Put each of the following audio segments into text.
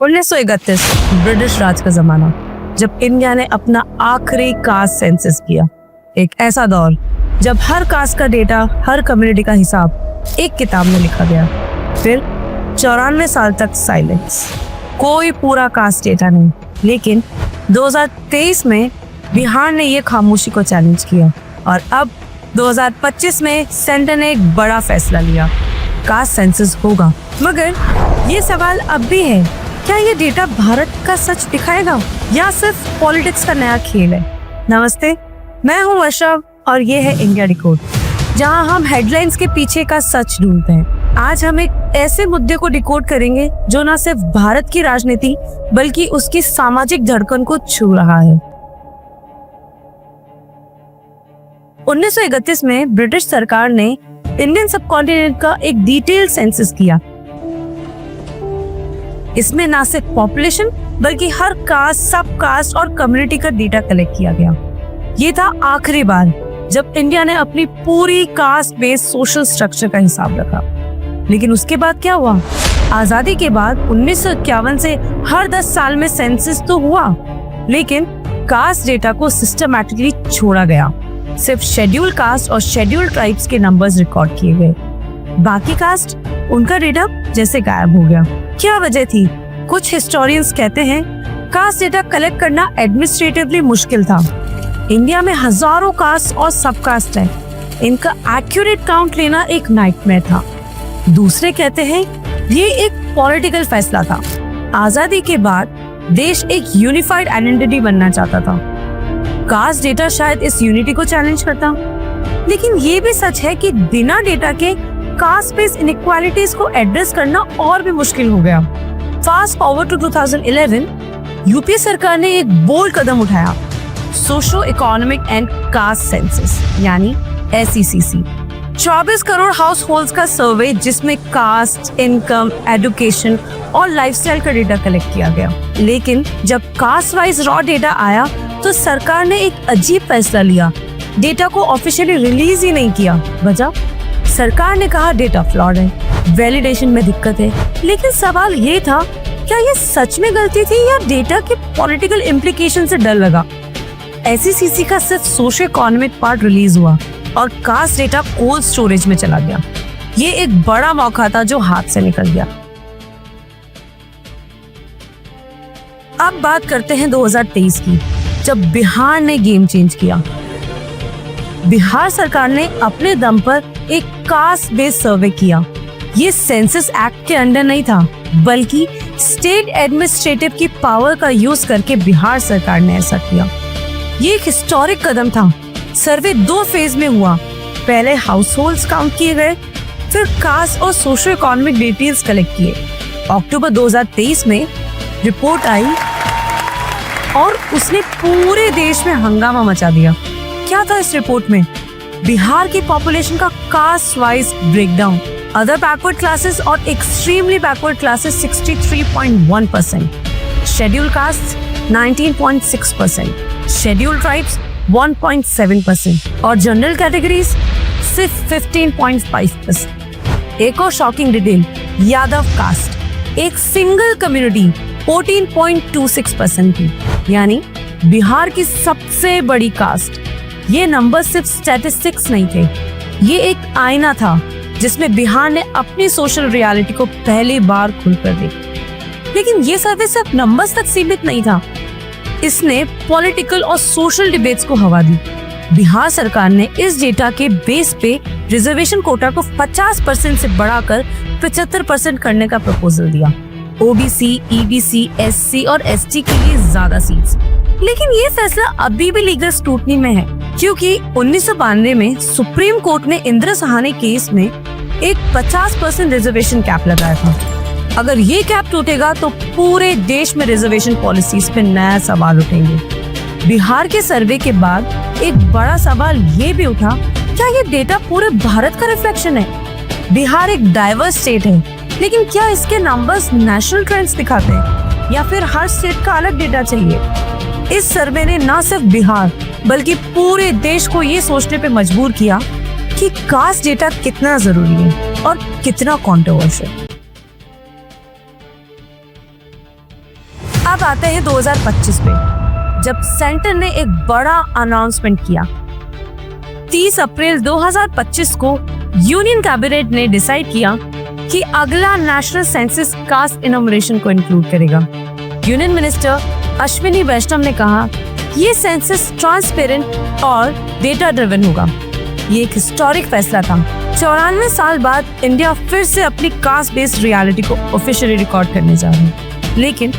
1931 British राज का जमाना, जब इंडिया ने अपना आखिरी कास्ट सेंसस किया। एक ऐसा दौर जब हर कास्ट का डेटा, हर कम्युनिटी का हिसाब एक किताब में लिखा गया। फिर 94 साल तक साइलेंस, कोई पूरा कास्ट डेटा नहीं। लेकिन 2023 में बिहार ने ये खामोशी को चैलेंज किया और अब 2025 में सेंटर ने एक बड़ा फैसला लिया, कास्ट सेंसस होगा। मगर ये सवाल अब भी है, क्या ये डेटा भारत का सच दिखाएगा या सिर्फ पॉलिटिक्स का नया खेल है? नमस्ते, मैं हूँ वर्षा और ये है इंडिया डिकोड, जहाँ हम हेडलाइंस के पीछे का सच ढूंढते हैं। आज हम एक ऐसे मुद्दे को डिकोड करेंगे जो न सिर्फ भारत की राजनीति बल्कि उसकी सामाजिक धड़कन को छू रहा है। 1931 में ब्रिटिश सरकार ने इंडियन सबकॉन्टिनेंट का एक डिटेल सेंसस किया। इसमें ना सिर्फ पॉपुलेशन बल्कि हर कास्ट, सब कास्ट और कम्युनिटी का डेटा कलेक्ट किया गया। ये था आखिरी बार जब इंडिया ने अपनी पूरी कास्ट बेस्ड सोशल स्ट्रक्चर का हिसाब रखा। लेकिन उसके बाद क्या हुआ? आजादी के बाद 1951 से हर 10 साल में सेंसस तो हुआ, लेकिन कास्ट डेटा को सिस्टमैटिकली छोड़ा गया। सिर्फ शेड्यूल कास्ट और शेड्यूल ट्राइब्स के नंबर्स रिकॉर्ड किए गए। बाकी कास्ट, उनका डेटा जैसे गायब हो गया। क्या वजह थी? कुछ हिस्टोरियंस कहते हैं कास्ट डेटा कलेक्ट करना एडमिनिस्ट्रेटिवली मुश्किल था। इंडिया में हजारों कास्ट और सब कास्ट है, इनका एक्यूरेट काउंट लेना एक नाइटमेयर था। दूसरे कहते हैं ये एक पॉलिटिकल फैसला था। आजादी के बाद देश एक यूनिफाइड आइडेंटिटी बनना चाहता था। कास्ट डेटा शायद इस यूनिटी को चैलेंज करता। लेकिन ये भी सच है कि बिना डेटा के कास्ट बेस्ड इनइक्वालिटीज को एड्रेस करना और भी मुश्किल हो गया। फास्ट फॉरवर्ड टू 2011, यूपीए सरकार ने एक बोल्ड कदम उठाया, socio economic and caste census यानी SECC। 24 करोड़ हाउस होल्ड्स का सर्वे जिसमें कास्ट, इनकम, एजुकेशन और लाइफस्टाइल का डेटा कलेक्ट किया गया। लेकिन जब कास्ट वाइज रॉ डेटा आया तो सरकार ने एक अजीब फैसला लिया, डेटा को ऑफिशियली रिलीज ही नहीं किया। वजह? सरकार ने कहा डेटा फ्लॉड है, वैलिडेशन में दिक्कत है। लेकिन सवाल ये था, क्या ये सच में गलती थी या डेटा के पॉलिटिकल इम्प्लीकेशन से डर लगा? SECC का सिर्फ सोशो इकोनॉमिक पार्ट रिलीज हुआ और कास्ट डेटा कोल्ड स्टोरेज में चला गया। ये एक बड़ा मौका था जो हाथ से निकल गया। अब बात करते हैं 2023 की, जब बिहार ने गेम चेंज किया। बिहार सरकार ने अपने दम पर एक कास्ट बेस्ड सर्वे किया। ये सेंसस एक्ट के अंडर नहीं था, बल्कि स्टेट एडमिनिस्ट्रेटिव की पावर का यूज करके बिहार सरकार ने ऐसा किया। ये एक हिस्टोरिक कदम था। सर्वे 2 फेज में हुआ। पहले हाउस होल्ड्स काउंट किए गए, फिर कास्ट और सोशो इकोनॉमिक डिटेल्स कलेक्ट किए। अक्टूबर 2023 में रिपोर्ट आई और उसने पूरे देश में हंगामा मचा दिया। क्या था इस रिपोर्ट में? बिहार की पॉपुलेशन का caste wise breakdown, other backward classes और extremely backward classes 63.1%, schedule caste 19.6%, schedule tribes 1.7% और जनरल कैटेगरीज सिर्फ 15.5%। एक और शॉकिंग डिटेल, यादव कास्ट, एक सिंगल कम्युनिटी 14.26% थी, यानी बिहार की सबसे बड़ी कास्ट। ये नंबर सिर्फ स्टैटिस्टिक्स नहीं थे, ये एक आईना था जिसमें बिहार ने अपनी सोशल रियलिटी को पहली बार खुलकर देखा। लेकिन ये सर्वे सिर्फ नंबर्स तक सीमित नहीं था, इसने पॉलिटिकल और सोशल डिबेट्स को हवा दी। बिहार सरकार ने इस डेटा के बेस पे रिजर्वेशन कोटा को 50% से बढ़ाकर 75% करने का प्रपोजल दिया। OBC, EBC, SC और ST के लिए ज्यादा सीट्स। लेकिन ये फैसला अभी भी लीगल स्क्रूटनी में है, क्योंकि 1992 में सुप्रीम कोर्ट ने इंदिरा सहानी केस में एक 50% रिजर्वेशन कैप लगाया था। अगर ये कैप टूटेगा तो पूरे देश में रिजर्वेशन पॉलिसीज पे नया सवाल उठेंगे। बिहार के सर्वे के बाद एक बड़ा सवाल ये भी उठा, क्या ये डेटा पूरे भारत का रिफ्लेक्शन है? बिहार एक डाइवर्स स्टेट है, लेकिन क्या इसके नंबर्स नेशनल ट्रेंड्स दिखाते हैं या फिर हर स्टेट का अलग डेटा चाहिए? इस सर्वे ने न सिर्फ बिहार बल्कि पूरे देश को ये सोचने पे मजबूर किया कि कास्ट डेटा कितना जरूरी है और कितना कंट्रोवर्शियल। अब आते हैं 2025 पे, जब सेंटर ने एक बड़ा अनाउंसमेंट किया। 30 अप्रैल 2025 को यूनियन कैबिनेट ने डिसाइड किया कि अगला नेशनल सेंसस कास्ट इनोमरेशन को इंक्लूड करेगा। यूनियन मिनिस्टर अश्विनी वैष्णव ने कहा ये सेंसस ट्रांसपेरेंट और डेटा ड्रिवन होगा। ये एक हिस्टोरिक फैसला था। 94 साल बाद इंडिया फिर से अपनी कास्ट बेस्ड रियलिटी को ऑफिशियली रिकॉर्ड करने जा रहा है। लेकिन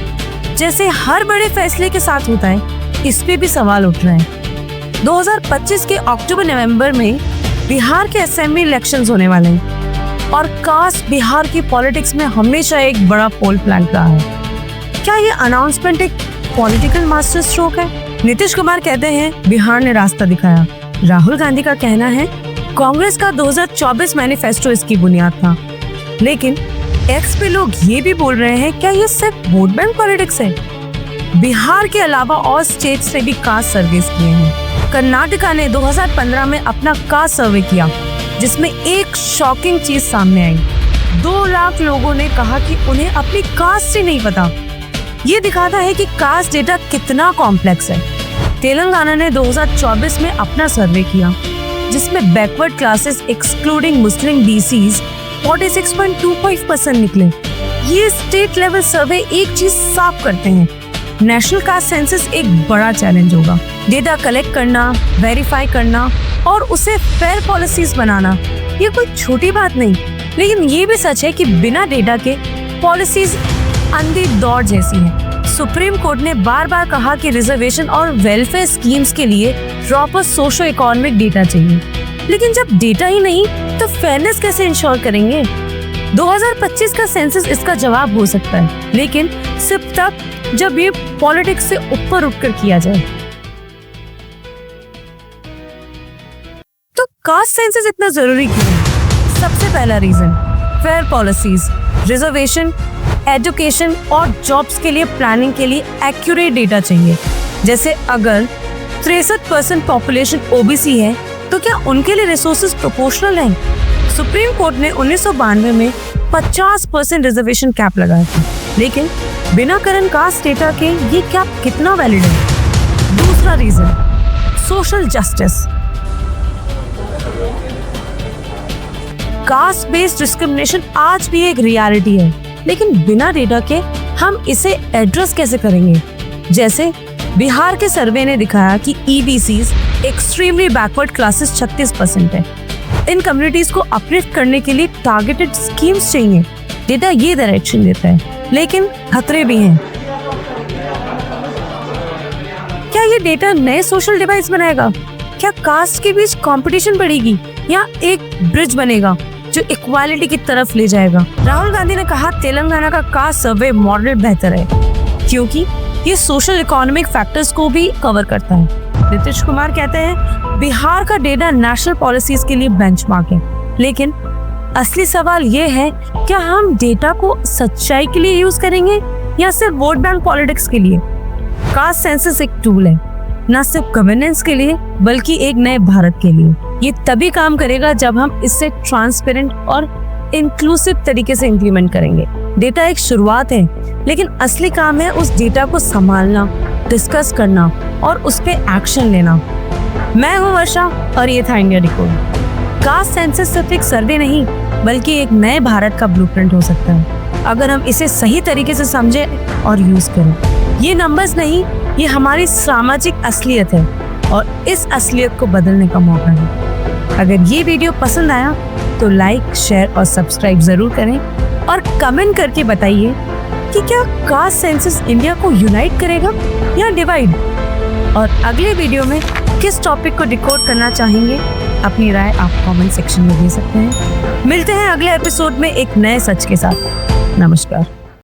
जैसे हर बड़े फैसले के साथ होता है, इस पे भी सवाल उठ रहे हैं। 2025 के अक्टूबर-नवंबर में बिहार के असेंबली इलेक्शंस होने वाले हैं और कास्ट बिहार की पॉलिटिक्स में हमेशा एक बड़ा पोल प्लांट रहा है। क्या ये अनाउंसमेंट एक पॉलिटिकल मास्टर स्ट्रोक है? नीतीश कुमार कहते हैं बिहार ने रास्ता दिखाया। राहुल गांधी का कहना है कांग्रेस का 2024 मैनिफेस्टो इसकी बुनियाद था। लेकिन एक्स पे लोग ये भी बोल रहे हैं क्या ये सिर्फ वोट बैंक पॉलिटिक्स है? बिहार के अलावा और स्टेट से भी कास्ट सर्वेस किए हैं। कर्नाटका ने 2015 में अपना कास्ट सर्वे किया, जिसमें एक शॉकिंग चीज सामने आई। 2 लाख लोगों ने कहा कि उन्हें अपनी कास्ट ही नहीं पता। ये दिखाता है कि कास्ट डेटा कितना कॉम्प्लेक्स है। तेलंगाना ने 2024 में अपना सर्वे किया, जिसमें बैकवर्ड क्लासेस एक्सक्लूडिंग मुस्लिम BCs 46.25% निकले। ये स्टेट लेवल सर्वे एक चीज साफ करते हैं, नेशनल कास्ट सेंसस एक बड़ा चैलेंज होगा। डेटा कलेक्ट करना, वेरीफाई करना और उसे फेयर पॉलिसीज बनाना, ये कोई छोटी बात नहीं। लेकिन ये भी सच है कि बिना डेटा के पॉलिसीज अंधी दौड़ जैसी है। सुप्रीम कोर्ट ने बार बार कहा कि रिजर्वेशन और वेलफेयर स्कीम्स के लिए प्रॉपर सोशो इकोनॉमिक डेटा चाहिए। लेकिन जब डेटा ही नहीं तो फेयरनेस कैसे इंश्योर करेंगे? 2025 का सेंसस इसका जवाब हो सकता है, लेकिन सिर्फ तब जब ये पॉलिटिक्स से ऊपर उठकर किया जाए। तो कास्ट सेंसस इतना जरूरी क्यों है? सबसे पहला reason, fair policies, reservation, education और जॉब्स के लिए प्लानिंग के लिए एक्यूरेट डेटा चाहिए। जैसे अगर 63% पॉपुलेशन OBC है तो क्या उनके लिए रिसोर्सेज प्रोपोर्शनल हैं? सुप्रीम कोर्ट ने 1992 में 50% रिजर्वेशन कैप लगाया था, लेकिन बिना करंट कास्ट डेटा के ये कैप कितना वैलिड है? दूसरा reason, social justice. Caste based discrimination आज भी एक रियलिटी है, लेकिन बिना डेटा के हम इसे एड्रेस कैसे करेंगे? जैसे बिहार के सर्वे ने दिखाया कि EBCs एक्सट्रीमली बैकवर्ड क्लासेस 36% है। इन कम्युनिटीज को अपलिफ्ट करने के लिए टारगेटेड स्कीम्स चाहिए। डेटा ये डायरेक्शन देता है, लेकिन खतरे भी हैं। क्या ये डेटा नए सोशल डिवाइड्स बनाएगा? क्या कास्ट के बीच कंपटीशन बढ़ेगी या एक ब्रिज बनेगा जो इक्वालिटी की तरफ ले जाएगा? राहुल गांधी ने कहा तेलंगाना का कास्ट सर्वे मॉडल बेहतर है क्योंकि ये सोशल इकोनॉमिक फैक्टर्स को भी कवर करता है। नीतीश कुमार कहते हैं बिहार का डेटा नेशनल पॉलिसीज के लिए बेंचमार्क है। लेकिन असली सवाल ये है, क्या हम डेटा को सच्चाई के लिए यूज करेंगे या सिर्फ वोट बैंक पॉलिटिक्स के लिए? कास्ट सेंसस एक टूल है, न सिर्फ गवर्नेंस के लिए बल्कि एक नए भारत के लिए। ये तभी काम करेगा जब हम इसे ट्रांसपेरेंट और इंक्लूसिव तरीके से इम्प्लीमेंट करेंगे। डेटा एक शुरुआत है, लेकिन असली काम है उस डेटा को संभालना, डिस्कस करना और उस पे एक्शन लेना। मैं हूँ वर्षा और ये था इंडिया डिकोड। कास्ट सेंसस सिर्फ एक सर्वे नहीं बल्कि एक नए भारत का ब्लूप्रिंट हो सकता है, अगर हम इसे सही तरीके से समझे और यूज करें। ये नंबर्स नहीं, ये हमारी सामाजिक असलियत है और इस असलियत को बदलने का मौका है। अगर ये वीडियो पसंद आया तो लाइक, शेयर और सब्सक्राइब जरूर करें और कमेंट करके बताइए कि क्या कास्ट सेंसस इंडिया को यूनाइट करेगा या डिवाइड? और अगले वीडियो में किस टॉपिक को डिकोड करना चाहेंगे, अपनी राय आप कमेंट सेक्शन में दे सकते हैं। मिलते हैं अगले एपिसोड में एक नए सच के साथ। नमस्कार।